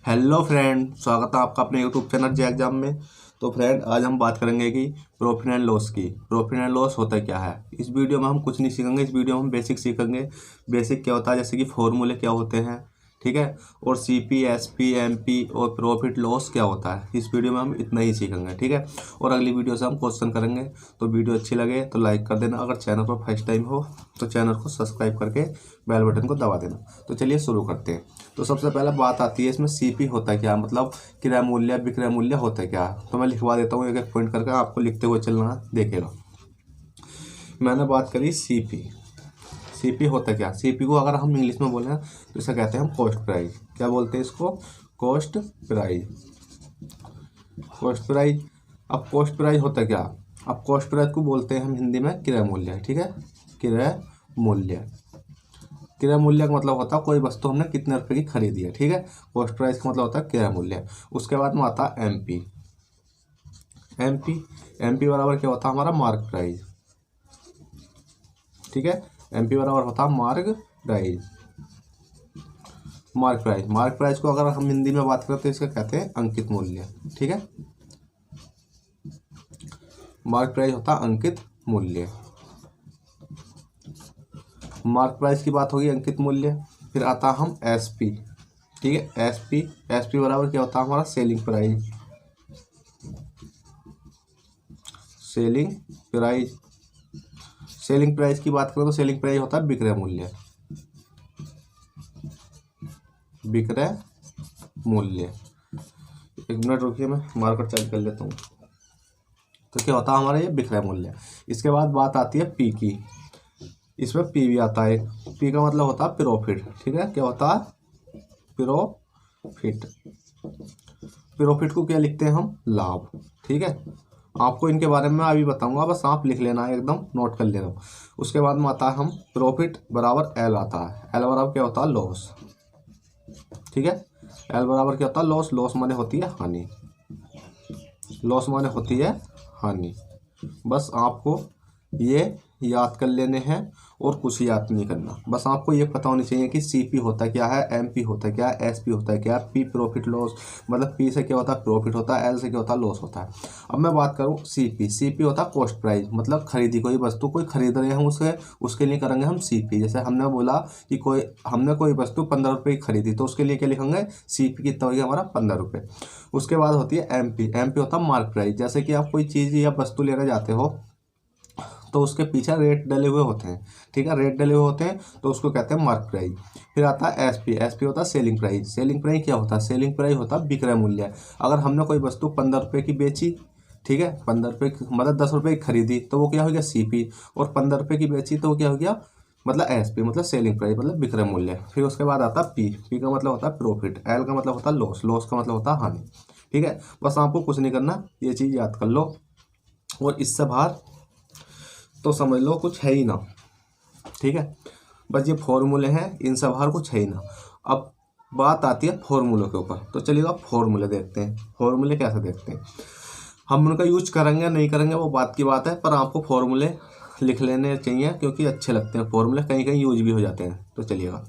Hello friend, स्वागत है आपका अपने यूट्यूब चैनल जे एग्जाम में। तो फ्रेंड, आज हम बात करेंगे कि प्रॉफिट एंड लॉस की। प्रॉफिट एंड लॉस होता क्या है। इस वीडियो में हम कुछ नहीं सीखेंगे, इस वीडियो में हम बेसिक सीखेंगे। बेसिक क्या होता है, जैसे कि फॉर्मूले क्या होते हैं, ठीक है, और सीपी, एसपी, एमपी और प्रॉफिट लॉस क्या होता है। इस वीडियो में हम इतना ही सीखेंगे, ठीक है। और अगली वीडियो से हम क्वेश्चन करेंगे। तो वीडियो अच्छी लगे तो लाइक कर देना, अगर चैनल पर फर्स्ट टाइम हो तो चैनल को सब्सक्राइब करके बेल बटन को दबा देना। तो चलिए शुरू करते हैं। तो सबसे पहले बात आती है इसमें सीपी होता है क्या, मतलब क्रय मूल्य विक्रय मूल्य होता है क्या। तो मैं लिखवा देता हूँ एक एक पॉइंट करके, आपको लिखते हुए चलना है, देखिएगा। मैंने बात करी सीपी। सीपी होता है क्या, सीपी को अगर हम इंग्लिश में बोलें तो इसे कहते हैं हम कॉस्ट प्राइस। क्या बोलते हैं इसको, कॉस्ट प्राइस। Cost price. अब कॉस्ट प्राइस होता है क्या, अब कॉस्ट प्राइस को बोलते हैं हम हिंदी में क्रय मूल्य, ठीक है। क्रय मूल्य। क्रय मूल्य का मतलब होता है कोई वस्तु हमने कितने रुपए की खरीदी है, ठीक है। कॉस्ट प्राइस का मतलब होता है क्रय मूल्य। उसके बाद में आता है एमपी। एमपी एमपी बराबर क्या होता है हमारा, मार्क प्राइस, ठीक है। एमपी बराबर होता है mark price. Mark price. Mark price को अगर हम हिंदी में बात करते हैं इसका कहते हैं अंकित मूल्य, ठीक है। मार्क प्राइस होता है अंकित मूल्य। मार्क प्राइस की बात होगी, अंकित मूल्य। फिर आता हम एसपी, ठीक है। एसपी एसपी बराबर क्या होता है हमारा, selling price. Selling price. Selling price की बात करें तो सेलिंग प्राइस होता है विक्रय मूल्य। विक्रय मूल्य। एक मिनट रुकिए, मैं मार्कर चेक कर लेता हूँ। तो क्या होता है हमारा ये विक्रय मूल्य। इसके बाद बात आती है पी की। इसमें पी भी आता है। पी का मतलब होता है प्रॉफिट, ठीक है। क्या होता है, प्रॉफिट। प्रॉफिट को क्या लिखते हैं हम, लाभ, ठीक है। आपको इनके बारे में अभी बताऊंगा, बस आप लिख लेना है, एकदम नोट कर लेना। उसके बाद में आता है हम प्रॉफिट बराबर एल आता है। एल बराबर क्या होता है, लॉस, ठीक है। एल बराबर क्या होता है, लॉस। लॉस माने होती है हानि। लॉस माने होती है हानि। बस आपको ये याद कर लेने हैं और कुछ याद नहीं करना। बस आपको ये पता होनी चाहिए कि सीपी होता क्या है, एमपी होता क्या है, एसपी होता है क्या है। पी प्रॉफिट लॉस, मतलब पी से क्या होता है, प्रॉफिट होता है। एल से क्या होता है, लॉस होता है। अब मैं बात करूँ सीपी। सीपी होता है कॉस्ट प्राइस, मतलब खरीदी कोई वस्तु, कोई खरीद रहे हैं हम उसे, उसके लिए करेंगे हम सीपी। जैसे हमने बोला कि हमने कोई वस्तु 15 रुपये की खरीदी, तो उसके लिए क्या लिखेंगे, सीपी कितना हो गया हमारा, 15 रुपये। उसके बाद होती है एमपी। एमपी होता है मार्क प्राइस। जैसे कि आप कोई चीज़ या वस्तु लेकर जाते हो तो उसके पीछे रेट डले हुए होते हैं, ठीक है। रेट डले हुए होते हैं तो उसको कहते हैं मार्क प्राइस। फिर आता है एसपी। एसपी होता है सेलिंग प्राइस। सेलिंग प्राइस क्या होता है, सेलिंग प्राइस होता है विक्रय मूल्य। अगर हमने कोई वस्तु 15 रुपये की बेची, ठीक है, 15 रुपये की मतलब 10 रुपये की खरीदी, तो वो क्या हो गया सीपी। और 15 रुपये की बेची तो वो क्या हो गया, मतलब एसपी, मतलब सेलिंग प्राइस, मतलब विक्रय मूल्य। फिर उसके बाद आता है पी। पी का मतलब होता है प्रॉफिट। एल का मतलब होता है लॉस। लॉस का मतलब होता है हानि, ठीक है। बस आपको कुछ नहीं करना, ये चीज़ याद कर लो। और इससे बाहर तो समझ लो कुछ है ही ना, ठीक है। बस ये फॉर्मूले हैं, इनसे बाहर कुछ है ही ना। अब बात आती है फॉर्मूलों के ऊपर। तो चलिएगा फॉर्मूले देखते हैं। फॉर्मूले कैसे देखते हैं, हम उनका यूज करेंगे नहीं करेंगे वो बात की बात है, पर आपको फॉर्मूले लिख लेने चाहिए क्योंकि अच्छे लगते हैं फॉर्मूले, कहीं कहीं यूज भी हो जाते हैं। तो चलिएगा,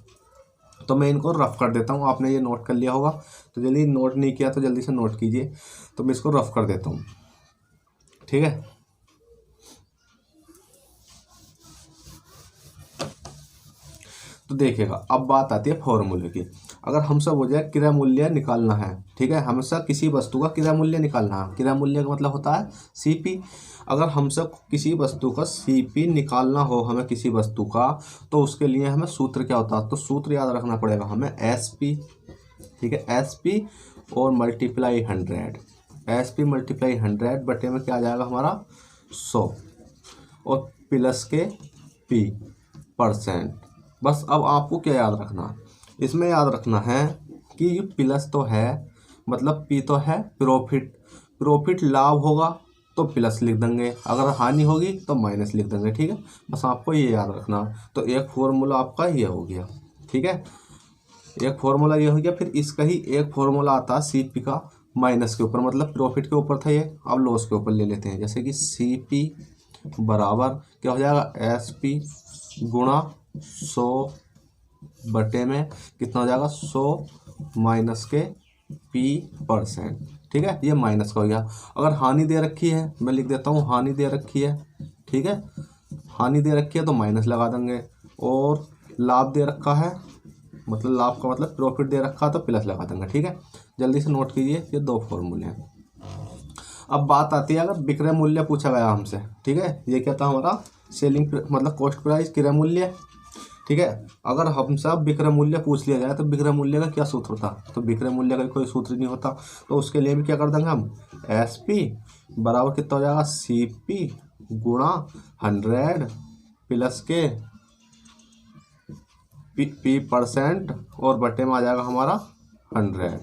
तो मैं इनको रफ कर देता हूँ। आपने ये नोट कर लिया होगा, तो जल्दी नोट नहीं किया तो जल्दी से नोट कीजिए। तो मैं इसको रफ कर देता हूँ, ठीक है। तो देखिएगा, अब बात आती है फॉर्मूले की। अगर हमसे हो जाए क्रय मूल्य निकालना है, ठीक है, हमसे किसी वस्तु का क्रय मूल्य निकालना है। क्रय मूल्य का मतलब होता है सीपी। अगर हमसे किसी वस्तु का सीपी निकालना हो हमें किसी वस्तु का, तो उसके लिए हमें सूत्र क्या होता है, तो सूत्र याद रखना पड़ेगा हमें एसपी, ठीक है। एसपी और मल्टीप्लाई 100। एसपी मल्टीप्लाई 100 बटे में क्या आ जाएगा हमारा 100, और प्लस के पी परसेंट। बस अब आपको क्या याद रखना है, इसमें याद रखना है कि ये प्लस तो है, मतलब पी तो है प्रॉफिट। प्रॉफिट लाभ होगा तो प्लस लिख देंगे, अगर हानि होगी तो माइनस लिख देंगे, ठीक है। बस आपको ये याद रखना। तो एक फॉर्मूला आपका ये हो गया, ठीक है। एक फॉर्मूला ये हो गया। फिर इसका ही एक फॉर्मूला आता है सीपी का माइनस के ऊपर, मतलब प्रॉफिट के ऊपर था ये, अब लॉस के ऊपर ले लेते हैं। जैसे कि सीपी बराबर क्या हो जाएगा, एसपी गुणा 100 बटे में कितना हो जाएगा 100 माइनस के P%, ठीक है। ये माइनस का हो गया। अगर हानि दे रखी है, मैं लिख देता हूँ हानि दे रखी है, ठीक है, हानि दे रखी है तो माइनस लगा देंगे, और लाभ दे रखा है, मतलब लाभ का मतलब प्रॉफिट दे रखा है तो प्लस लगा देंगे, ठीक है। जल्दी से नोट कीजिए, ये दो फॉर्मूले हैं। अब बात आती है अगर विक्रय मूल्य पूछा गया हमसे, ठीक है, ये क्या था हमारा सेलिंग मतलब कॉस्ट प्राइस क्रय मूल्य, ठीक है। अगर हमसे अब विक्रय मूल्य पूछ लिया जाए तो विक्रय मूल्य का क्या सूत्र होता, तो विक्रय मूल्य का कोई सूत्र नहीं होता, तो उसके लिए भी क्या कर देंगे हम, SP बराबर कितना हो जाएगा, CP गुणा 100 प्लस के P% और बटे में आ जाएगा हमारा 100,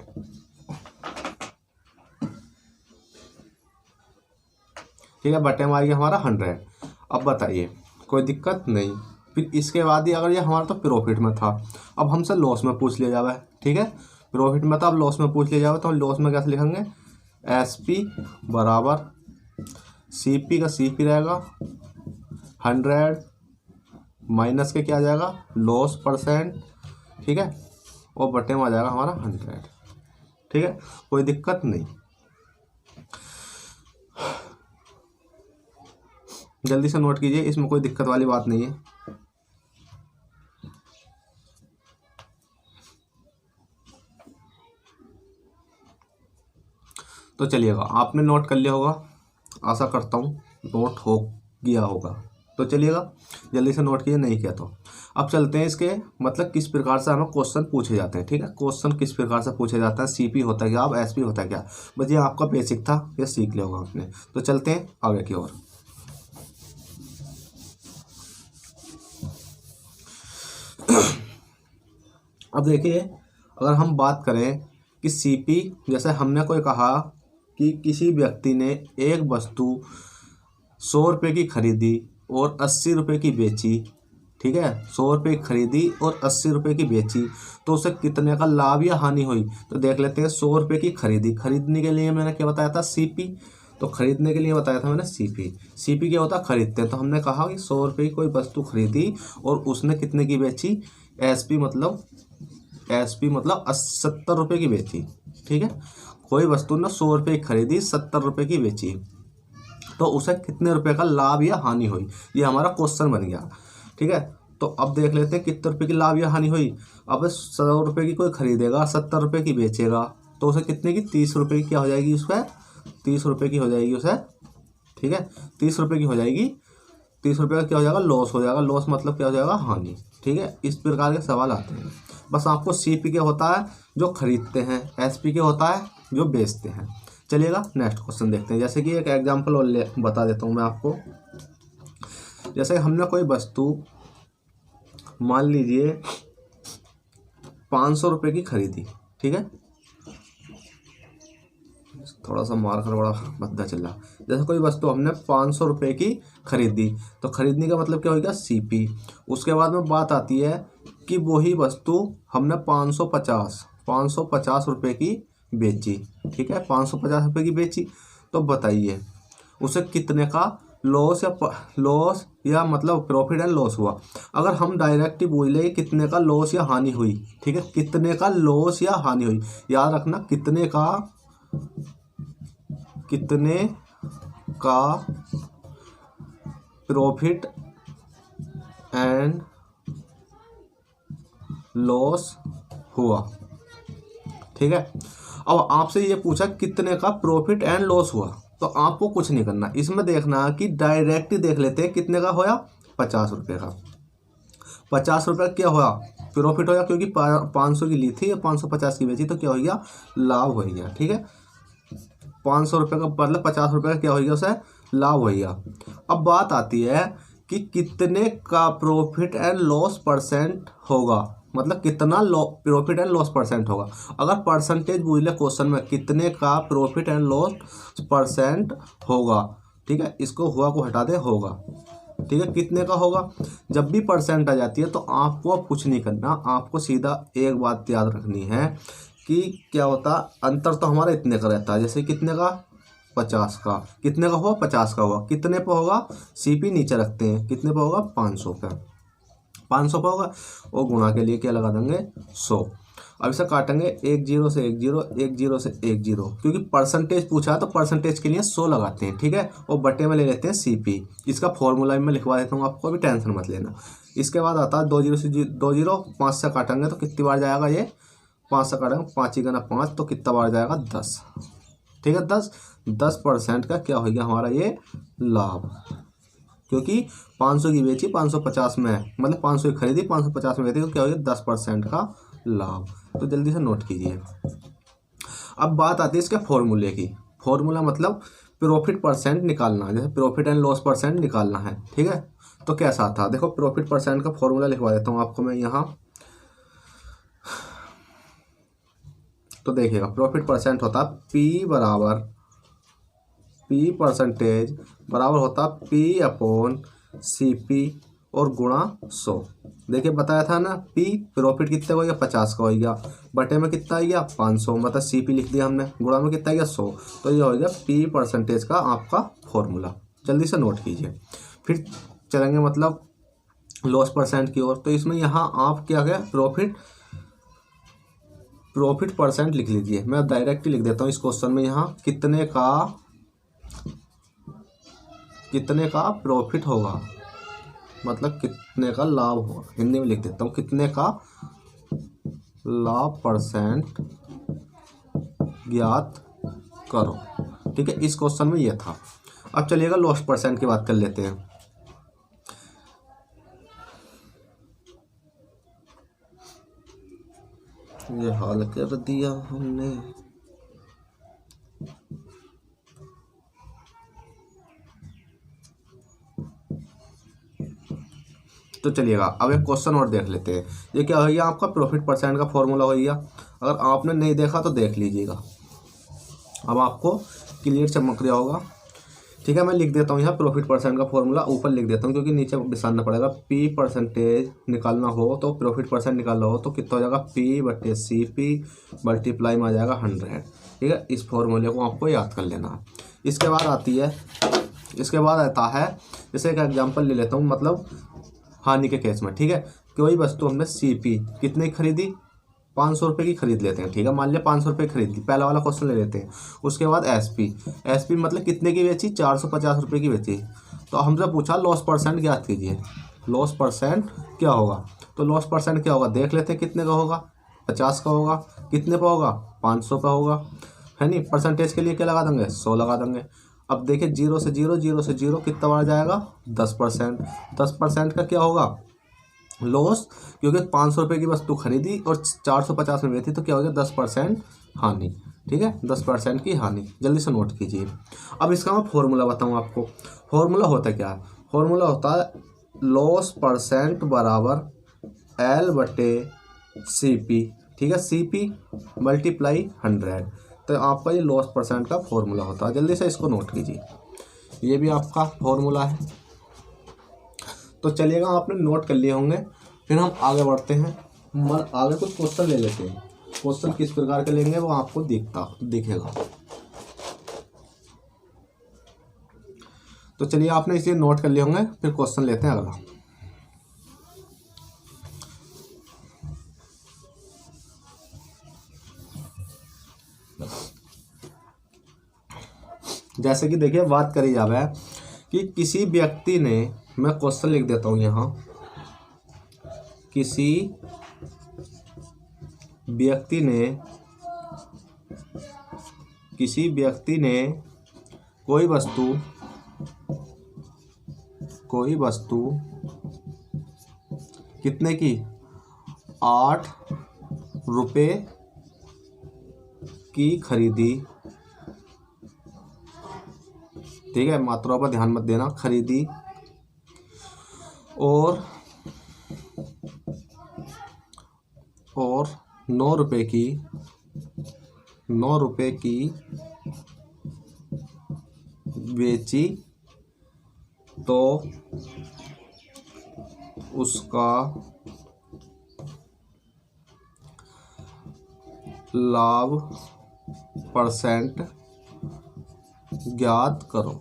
ठीक है, बटे में आ गया हमारा 100। अब बताइए कोई दिक्कत नहीं। फिर इसके बाद ही अगर ये हमारा तो प्रॉफिट में था, अब हमसे लॉस में पूछ लिया जाए, ठीक है, प्रॉफिट में था अब लॉस में पूछ लिया जाए, तो हम लॉस में कैसे लिखेंगे, SP बराबर CP का CP रहेगा 100 माइनस के क्या आ जाएगा लॉस %, ठीक है, और बटे में आ जाएगा हमारा 100, ठीक है, कोई दिक्कत नहीं। जल्दी से नोट कीजिए, इसमें कोई दिक्कत वाली बात नहीं है। तो चलिएगा, आपने नोट कर लिया होगा, आशा करता हूँ नोट हो गया होगा। तो चलिएगा जल्दी से नोट कीजिए, नहीं किया तो अब चलते हैं इसके मतलब किस प्रकार से हमें क्वेश्चन पूछे जाते हैं, ठीक है, क्वेश्चन किस प्रकार से पूछे जाता है, CP होता है क्या, अब SP होता है क्या, बस ये आपका बेसिक था, ये सीख लिया होगा आपने। तो चलते हैं आगे की ओर। अब देखिए अगर हम बात करें कि CP, जैसे हमने कोई कहा कि किसी व्यक्ति ने एक वस्तु 100 रुपये की खरीदी और 80 रुपये की बेची, ठीक है, 100 रुपये की खरीदी और 80 रुपये की बेची, तो उसे कितने का लाभ या हानि हुई। तो देख लेते हैं, 100 रुपये की खरीदी, खरीदने के लिए मैंने क्या बताया था, CP, तो खरीदने के लिए बताया था मैंने CP क्या होता है, खरीदते हैं। तो हमने कहा कि 100 रुपये की कोई वस्तु खरीदी और उसने कितने की बेची, SP मतलब 70 रुपये की बेची, ठीक है, कोई वस्तु ने 100 रुपये की खरीदी 70 रुपये की बेची, तो उसे कितने रुपए का लाभ या हानि हुई, ये हमारा क्वेश्चन बन गया, ठीक है। तो अब देख लेते हैं कितने रुपए की लाभ या हानि हुई। अब 100 रुपये की कोई खरीदेगा, 70 रुपये की बेचेगा, तो उसे कितने की 30 रुपये की क्या हो जाएगी, उसका 30 रुपये की हो जाएगी उसे, ठीक है, 30 रुपये की हो जाएगी, 30 रुपये का क्या हो जाएगा, लॉस हो जाएगा, लॉस मतलब क्या हो जाएगा, हानि, ठीक है। इस प्रकार के सवाल आते हैं। बस आपको CP क्या होता है जो खरीदते हैं, SP क्या होता है जो बेचते हैं। चलिएगा नेक्स्ट क्वेश्चन देखते हैं। जैसे कि एक एग्जांपल और बता देता हूँ मैं आपको। जैसे हमने कोई वस्तु मान लीजिए 500 रुपये की खरीदी, ठीक है, थोड़ा सा मार्कर बड़ा भद्दा चल रहा। जैसे कोई वस्तु हमने 500 रुपये की खरीदी, तो खरीदने का मतलब क्या होगा, CP। उसके बाद में बात आती है कि वही वस्तु हमने 550 रुपये की बेची, ठीक है, 550 रुपये की बेची, तो बताइए उसे कितने का लॉस या मतलब प्रॉफिट एंड लॉस हुआ। अगर हम डायरेक्ट ही बोल ले कितने का लॉस या हानि हुई, ठीक है, कितने का लॉस या हानि हुई, याद रखना कितने का प्रॉफिट एंड लॉस हुआ, ठीक है। अब आपसे ये पूछा कितने का प्रॉफिट एंड लॉस हुआ, तो आपको कुछ नहीं करना, इसमें देखना कि डायरेक्ट ही देख लेते हैं कितने का होया, 50 रुपये का, 50 रुपये क्या होया, प्रॉफिट होया, क्योंकि 500 की ली थी, 550 की बेची, तो क्या हो गया, लाभ हो गया, ठीक है। 500 रुपये का मतलब 50 रुपये का क्या हो गया, उसे लाभ हो गया। अब बात आती है कि कितने का प्रॉफिट एंड लॉस % होगा, मतलब कितना प्रॉफिट एंड लॉस % होगा। अगर परसेंटेज पूछ ले क्वेश्चन में, कितने का प्रॉफिट एंड लॉस % होगा, ठीक है, इसको हुआ को हटा दे, होगा, ठीक है, कितने का होगा। जब भी % आ जाती है तो आपको अब कुछ नहीं करना, आपको सीधा एक बात याद रखनी है कि क्या होता, अंतर तो हमारा इतने का रहता है, जैसे कितने का, 50 का, कितने का हुआ, 50 का हुआ, कितने पे होगा, CP नीचे रखते हैं, कितने पे होगा, 500 पे होगा, और गुणा के लिए क्या लगा देंगे, 100। अब इसे काटेंगे 1 0 से 1 0, 1 0 से 1 0, क्योंकि परसेंटेज पूछा है तो परसेंटेज के लिए 100 लगाते हैं, ठीक है, और बटे में ले लेते हैं CP। इसका फॉर्मूला मैं लिखवा देता हूँ आपको, अभी टेंशन मत लेना। इसके बाद आता है 2 0 से 2 0, 5 से काटेंगे तो कितनी बार जाएगा ये, 5 से काटेंगे, 5 गुना 5 तो कितना बार जाएगा 10, ठीक है, 10% का क्या हो गया हमारा ये लाभ, क्योंकि 500 की बेची 550 में, मतलब 500 की खरीदी 550 में बेची, तो क्या हो गया 10% का लाभ। तो जल्दी से नोट कीजिए। अब बात आती है इसके फॉर्मूले की। फॉर्मूला मतलब प्रॉफिट परसेंट निकालना, जैसे प्रॉफिट एंड लॉस परसेंट निकालना है, ठीक है। तो कैसा था, देखो प्रॉफिट परसेंट का फॉर्मूला लिखवा देता हूँ आपको मैं यहाँ। तो देखिएगा प्रॉफिट परसेंट होता P परसेंटेज बराबर होता P/CP और गुणा 100। देखिए बताया था ना, P प्रॉफिट कितने का हो गया 50 का हो गया, बटे में कितना आ गया 500, मतलब CP लिख दिया हमने, गुणा में कितना आ गया 100। तो ये हो गया P परसेंटेज का आपका फॉर्मूला। जल्दी से नोट कीजिए। फिर चलेंगे मतलब लॉस परसेंट की ओर। तो इसमें यहाँ आप क्या गया प्रॉफिट परसेंट लिख लीजिए। मैं डायरेक्ट ही लिख देता हूँ इस क्वेश्चन में, यहाँ कितने का प्रॉफिट होगा, मतलब कितने का लाभ होगा, हिंदी में लिख देता हूँ कितने का लाभ परसेंट ज्ञात करो, ठीक है। इस क्वेश्चन में ये था। अब चलिएगा लॉस परसेंट की बात कर लेते हैं। ये हाल कर दिया हमने। तो चलिएगा अब एक क्वेश्चन और देख लेते हैं। ये क्या हो गया आपका प्रॉफिट परसेंट का फॉर्मूला हो गया। अगर आपने नहीं देखा तो देख लीजिएगा, अब आपको क्लियर चमक रहा होगा, ठीक है। मैं लिख देता हूँ यहाँ प्रॉफिट परसेंट का फॉर्मूला, ऊपर लिख देता हूँ क्योंकि नीचे बिसारना पड़ेगा। P परसेंटेज निकालना हो तो प्रॉफिट परसेंट निकालना हो तो कितना हो जाएगा P/CP मल्टीप्लाई में आ जाएगा 100, ठीक है। इस फॉर्मूले को आपको याद कर लेना है। इसके बाद आता है जैसे एक एग्जाम्पल ले लेता हूँ, मतलब हानि के केस में, ठीक है। कोई वस्तु हमने CP कितने खरीदी, 500 रुपये की खरीद लेते हैं, ठीक है। मान लिया 500 रुपये खरीद ली, पहला वाला क्वेश्चन ले लेते हैं। उसके बाद SP मतलब कितने की बेची, 450 रुपये की बेची। तो हमसे पूछा लॉस परसेंट ज्ञात कीजिए, लॉस परसेंट क्या होगा। तो लॉस परसेंट क्या होगा देख लेते हैं, कितने का होगा 50 का होगा, कितने पर होगा 500 का होगा, है नहीं। परसेंटेज के लिए क्या लगा देंगे 100 लगा देंगे। अब देखिए 0 से 0 कितना बार जाएगा 10%। 10% का क्या होगा लॉस, क्योंकि 500 रुपये की वस्तु खरीदी और 450 में बेची, तो क्या हो गया 10% हानि, ठीक है, 10% की हानि। जल्दी से नोट कीजिए। अब इसका मैं फॉर्मूला बताऊँ आपको। फॉर्मूला होता क्या है, फॉर्मूला होता है लॉस परसेंट बराबर L/CP, ठीक है, CP मल्टीप्लाई 100। तो आपका ये लॉस परसेंट का फॉर्मूला होता है। जल्दी से इसको नोट कीजिए, ये भी आपका फॉर्मूला है। तो चलिएगा आपने नोट कर लिए होंगे। फिर हम आगे बढ़ते हैं, आगे कुछ क्वेश्चन ले लेते हैं। क्वेश्चन किस प्रकार के लेंगे वो आपको दिखेगा। तो चलिए आपने इसलिए नोट कर लिए होंगे, फिर क्वेश्चन लेते हैं अगला। जैसे कि देखिए बात करी जावे कि किसी व्यक्ति ने, मैं क्वेश्चन लिख देता हूँ यहाँ, किसी व्यक्ति ने कोई वस्तु कितने की 8 रुपये की खरीदी, ठीक है, मात्रा पर ध्यान मत देना, खरीदी, और 9 रुपये की बेची, तो उसका लाभ परसेंट ज्ञात करो,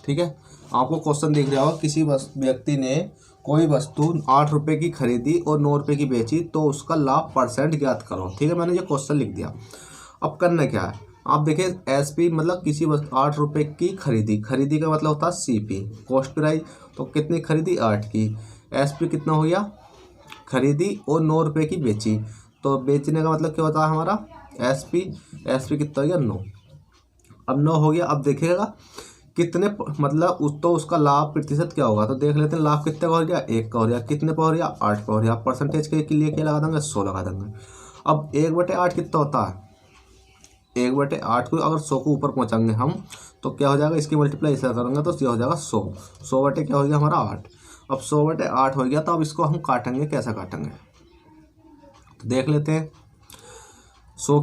ठीक है। आपको क्वेश्चन दिख रहा होगा, किसी व्यक्ति ने कोई वस्तु 8 रुपये की खरीदी और 9 रुपये की बेची तो उसका लाभ परसेंट ज्ञात करो। ठीक है, मैंने ये क्वेश्चन लिख दिया। अब करना क्या है, आप देखिए SP मतलब किसी वस्तु 8 रुपये की खरीदी, खरीदी का मतलब होता है CP कॉस्ट प्राइस, तो कितनी खरीदी 8 की, SP कितना हो गया खरीदी और 9 रुपये की बेची, तो बेचने का मतलब क्या होता है हमारा SP कितना हो गया 9। अब 9 हो गया। अब देखिएगा कितने मतलब तो उसका लाभ प्रतिशत क्या होगा, तो देख लेते हैं लाभ कितने का हो गया 1 का हो गया, कितने पर हो गया 8 पर हो गया, परसेंटेज के लिए क्या लगा देंगे 100 लगा देंगे। अब 1/8 कितना होता है, 1/8 को अगर 100 को ऊपर पहुंचाएंगे हम तो क्या हो जाएगा, इसकी मल्टीप्लाई ऐसा करेंगे तो ये हो जाएगा 100 बटे क्या हो गया हमारा 8। अब 100/8 हो गया, तो अब इसको हम काटेंगे, कैसा काटेंगे तो देख लेते हैं। 100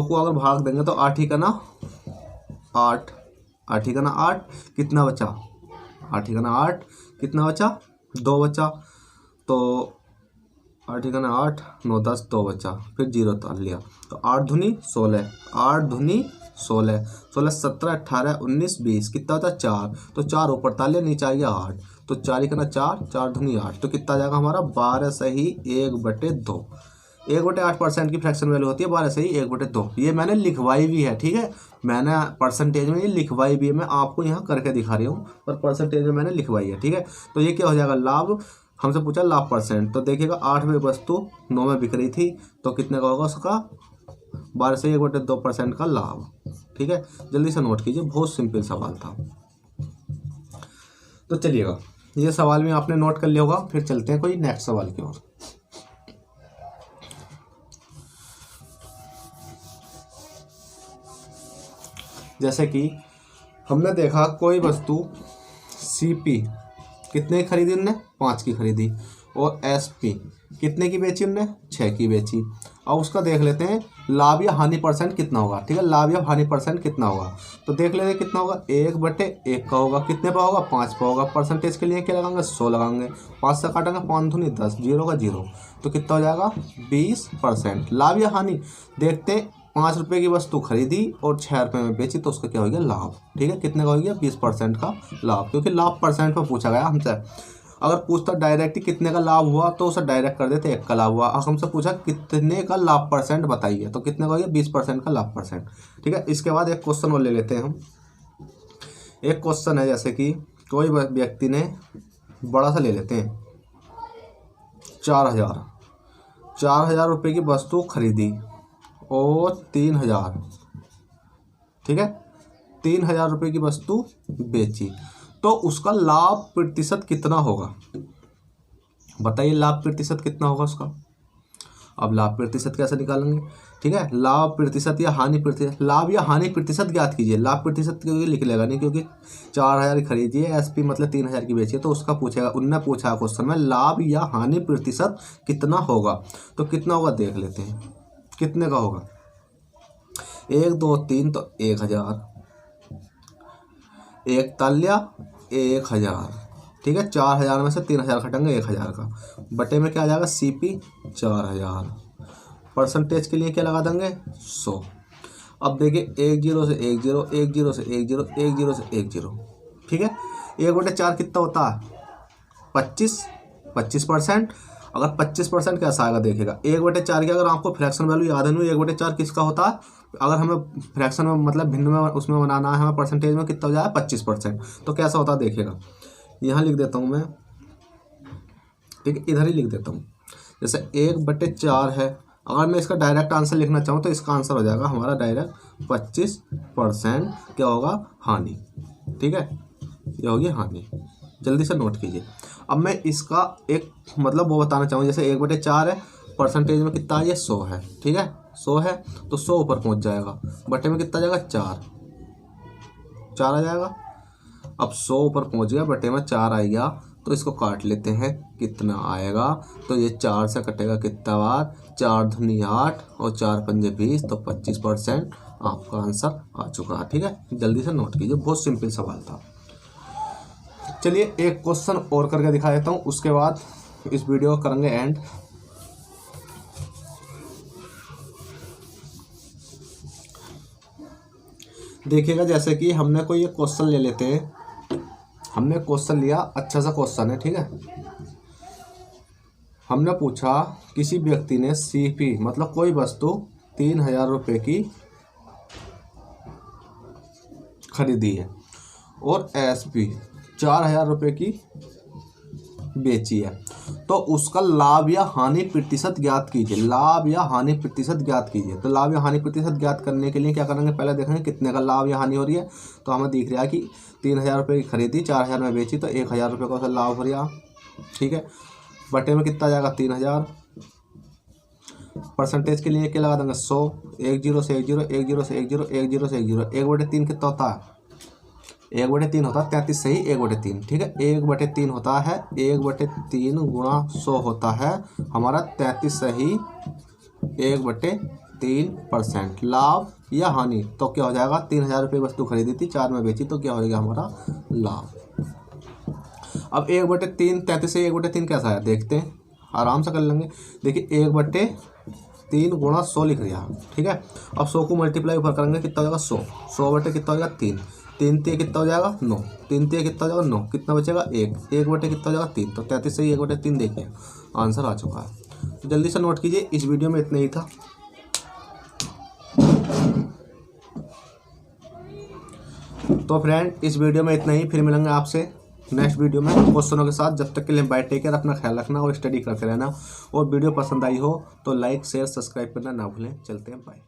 को अगर भाग देंगे तो 8 ही का ना 8 कितना बचा 8 ही का ना 8 कितना बचा 2 बचा, तो 8 ही का ना 8 9 10 2 बचा, फिर 0 ताल लिया तो 8 दूनी 16 8 दूनी 16 16 17 18 19 20 कितना होता है 4, तो 4 ऊपर ताल लिया नीचे आ गया 8, तो 4 ही का ना 4 4 दूनी 8, तो कितना आ जाएगा हमारा 12 सही 1/2। 1/8% की फ्रैक्शन वैल्यू होती है 12 सही 1/2। ये मैंने लिखवाई भी है, ठीक है, मैंने परसेंटेज में ये लिखवाई भी है, मैं आपको यहाँ करके दिखा रही हूँ पर परसेंटेज में मैंने लिखवाई है। ठीक है, तो ये क्या हो जाएगा लाभ, हमसे पूछा लाभ परसेंट, तो देखिएगा 8 में वस्तु 9 में बिक रही थी तो कितने का होगा उसका 12 से 1/2% का लाभ। ठीक है, जल्दी से नोट कीजिए, बहुत सिंपल सवाल था। तो चलिएगा ये सवाल में आपने नोट कर लिया होगा, फिर चलते हैं कोई नेक्स्ट सवाल की ओर। जैसे कि हमने देखा कोई वस्तु CP कितने की खरीदी उनने 5 की खरीदी और SP कितने की बेची उनने 6 की बेची। अब उसका देख लेते हैं लाभ या हानि परसेंट कितना होगा। ठीक है, लाभ या हानि परसेंट कितना होगा तो देख लेते हैं कितना होगा 1/1 का होगा, कितने पर होगा 5 पर होगा, परसेंटेज के लिए क्या लगाएंगे 100 लगाएंगे, 5 से काटेंगे 5 दूनी 10 0 का 0, तो कितना हो जाएगा 20%। लाभ या हानि देखते हैं, 5 रुपये की वस्तु खरीदी और 6 रुपये में बेची तो उसका क्या हो गया लाभ। ठीक है, कितने का हो गया 20% का लाभ, क्योंकि लाभ परसेंट में पूछा गया हमसे। अगर पूछता डायरेक्ट कितने का लाभ हुआ तो उसे डायरेक्ट कर देते 1 का लाभ हुआ। अगर हमसे पूछा कितने का लाभ परसेंट बताइए तो कितने का हो गया 20% का लाभ परसेंट। ठीक है, इसके बाद एक क्वेश्चन और ले लेते हैं हम। एक क्वेश्चन है जैसे कि कोई व्यक्ति ने बड़ा सा ले लेते हैं 4,000 रुपये की वस्तु खरीदी और 3,000, ठीक है 3,000 रुपये की वस्तु बेची तो उसका लाभ प्रतिशत कितना होगा, बताइए लाभ प्रतिशत कितना होगा उसका। अब लाभ प्रतिशत कैसे निकालेंगे, ठीक है, लाभ प्रतिशत या हानि प्रतिशत, लाभ या हानि प्रतिशत ज्ञात कीजिए। लाभ प्रतिशत क्योंकि लिख लेगा नहीं, क्योंकि 4,000 की खरीदी है, SP मतलब 3,000 की बेची है, तो उसका पूछेगा, उनने पूछा क्वेश्चन में लाभ या हानि प्रतिशत कितना होगा, तो कितना होगा देख लेते हैं कितने का होगा। 1 2 3 तो 1,000, 1 ताल्या 1,000, ठीक है 4,000 में से 3,000 घटेंगे 1,000 का, बटे में क्या आ जाएगा CP 4,000, परसेंटेज के लिए क्या लगा देंगे 100। अब देखिए 1 0 से 1 0 1 0 से 1 0 1 0 से 1 0, ठीक है 1/4 कितना होता है 25%। अगर 25% कैसा आएगा देखिएगा 1/4 की अगर आपको फ्रैक्शन वैल्यू याद है नहीं, 1/4 किसका होता है, अगर हमें फ्रैक्शन में मतलब भिन्न में उसमें बनाना है हमें परसेंटेज में कितना हो जाए 25%, तो कैसा होता है देखिएगा। यहाँ लिख देता हूँ मैं, ठीक है इधर ही लिख देता हूँ, जैसे 1/4 है, अगर मैं इसका डायरेक्ट आंसर लिखना चाहूँ तो इसका आंसर हो जाएगा हमारा डायरेक्ट 25% क्या होगा हानि। ठीक है, ये होगी हानि, जल्दी से नोट कीजिए। अब मैं इसका एक मतलब वो बताना चाहूँ, जैसे 1/4 है, परसेंटेज में कितना है 100 है, ठीक है 100 है तो 100 ऊपर पहुँच जाएगा, बटे में कितना जाएगा 4 आ जाएगा। अब 100 ऊपर पहुँच गया, बटे में 4 आ गया, तो इसको काट लेते हैं कितना आएगा, तो ये 4 से कटेगा कितना बार 4 दूनी 8 और 4 पंजे 20, तो 25% आपका आंसर आ चुका है। ठीक है, जल्दी से नोट कीजिए, बहुत सिंपल सवाल था। चलिए एक क्वेश्चन और करके दिखा देता हूँ, उसके बाद इस वीडियो को करेंगे एंड। देखिएगा जैसे कि हमने कोई ये क्वेश्चन ले लेते हैं, हमने क्वेश्चन लिया, अच्छा सा क्वेश्चन है, ठीक है हमने पूछा किसी व्यक्ति ने सीपी मतलब कोई वस्तु 3000 रुपये की खरीदी है और एसपी 4000 रुपये की बेची है, तो उसका लाभ या हानि प्रतिशत ज्ञात कीजिए। लाभ या हानि प्रतिशत ज्ञात कीजिए। तो लाभ या हानि प्रतिशत ज्ञात करने के लिए क्या करेंगे, पहले देखेंगे कितने का लाभ या हानि हो रही है। तो हमें दिख रहा है कि 3000 रुपये की खरीदी, 4000 में बेची, तो 1000 रुपये का उसका लाभ हो रहा। ठीक है, बटे में कितना जाएगा 3000। परसेंटेज के लिए क्या लगा देंगे 100, 1 0 से 1 0, 1 0 से 1 0, 1 0 से 1 0, 1/3 कितना होता है, 1/3 होता है 33 सही 1/3। ठीक है, 1/3 होता है, 1/3 गुणा 100 होता है हमारा 33 सही 1/3%। लाभ या हानि तो क्या हो जाएगा, 3000 रुपये वस्तु खरीदी थी, 4 में बेची, तो क्या हो जाएगा हमारा लाभ। अब 1/3 33 से 1/3 कैसा है देखते हैं, आराम से कर लेंगे। देखिए 1/3 गुणा 100 लिख दिया। ठीक है, अब 100 को मल्टीप्लाई ऊपर करेंगे कितना हो जाएगा 100, 100 बटे कितना हो जाएगा 3, 3 ते कितना हो जाएगा 9, 3 ते कितना हो जाएगा 9, कितना बचेगा 1, 1 बटे कितना हो जाएगा 3, तो 33 से 1/3 देखिए आंसर आ चुका है। तो जल्दी से नोट कीजिए, इस वीडियो में इतना ही था। तो फ्रेंड इस वीडियो में इतना ही, फिर मिलेंगे आपसे नेक्स्ट वीडियो में क्वेश्चनों के साथ। जब तक के लिए बाय, टेक केयर, अपना ख्याल रखना और स्टडी करते रहना। और वीडियो पसंद आई हो तो लाइक शेयर सब्सक्राइब करना ना भूलें। चलते हैं, बाय।